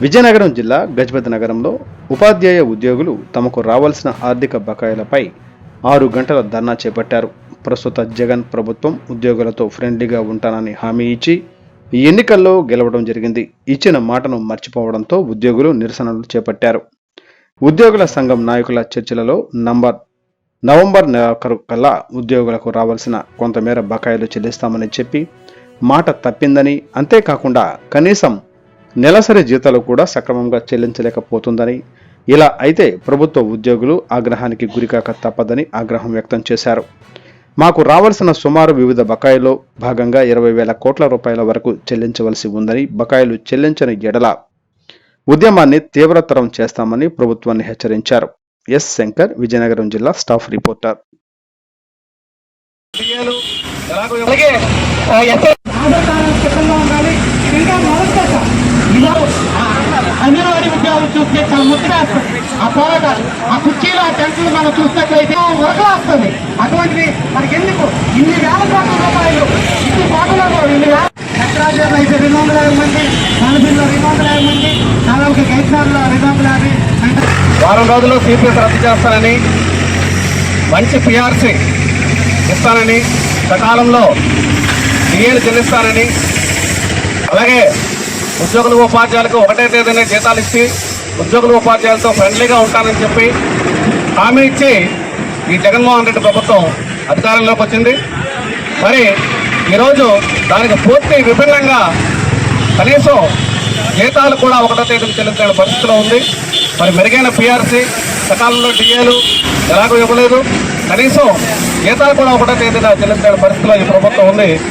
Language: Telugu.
విజయనగరం జిల్లా గజపతి నగరంలో ఉపాధ్యాయ ఉద్యోగులు తమకు రావాల్సిన ఆర్థిక బకాయిలపై 6 గంటల ధర్నా చేపట్టారు. ప్రస్తుత జగన్ ప్రభుత్వం ఉద్యోగులతో ఫ్రెండ్లీగా ఉంటానని హామీ ఇచ్చి ఈ ఎన్నికల్లో గెలవడం జరిగింది. ఇచ్చిన మాటను మర్చిపోవడంతో ఉద్యోగులు నిరసనలు చేపట్టారు. ఉద్యోగుల సంఘం నాయకుల చర్చలలో నవంబర్ నెలాఖరు కల్లా ఉద్యోగులకు రావాల్సిన కొంతమేర బకాయిలు చెల్లిస్తామని చెప్పి మాట తప్పిందని, అంతేకాకుండా కనీసం నెలసరి జీతాలు కూడా సక్రమంగా చెల్లించలేకపోతుందని, ఇలా అయితే ప్రభుత్వ ఉద్యోగులు ఆగ్రహానికి గురికాక తప్పదని ఆగ్రహం వ్యక్తం చేశారు. మాకు రావాల్సిన సుమారు వివిధ బకాయిలో భాగంగా 20,000 కోట్ల రూపాయల వరకు చెల్లించవలసి ఉందని, బకాయిలు చెల్లించని ఎడల ఉద్యమాన్ని తీవ్రతరం చేస్తామని ప్రభుత్వాన్ని హెచ్చరించారు. ఎస్ శంకర్, విజయనగరం జిల్లా స్టాఫ్ రిపోర్టర్. అంగన్వాడీ ఉద్యోగులు చూస్తే చాలా ముఖ్యంగా ఆ పోరాటాలు, ఆ కుర్చీలు, ఆ టెంట్లు మనం చూసినట్లయితే వరకలు వస్తుంది. అటువంటివి మనకి ఎందుకు ఇన్ని వేల కోట్ల రూపాయలు ఇన్ని కోటలో నటరాజర్లో అయితే 250 మంది, మనబిల్లో 250 మంది, దాదాపు గైసార్లో 250. వారం రోజుల్లో సిపిఎస్ రద్దు చేస్తానని, మంచి పిఆర్సీ ఇస్తానని, సకాలంలో డిఏలు చెల్లిస్తానని, అలాగే ఉద్యోగులు ఉపాధ్యాయులకు ఒకటే తేదీనే జీతాలు ఇచ్చి ఉద్యోగులు ఉపాధ్యాయులతో ఫ్రెండ్లీగా ఉంటానని చెప్పి హామీ ఇచ్చి ఈ జగన్మోహన్ రెడ్డి ప్రభుత్వం అధికారంలోకి వచ్చింది. మరి ఈరోజు దానికి పూర్తి విభిన్నంగా కనీసం జీతాలు కూడా ఒకటో తేదీని చెల్లించిన పరిస్థితిలో ఉంది. మరి మెరుగైన పిఆర్సీ, సకాలంలో డిఏలు ఎలాగో ఇవ్వలేదు, కనీసం జీతాలు కూడా ఒకటో తేదీన చెల్లించిన పరిస్థితిలో ఈ ప్రభుత్వం ఉంది.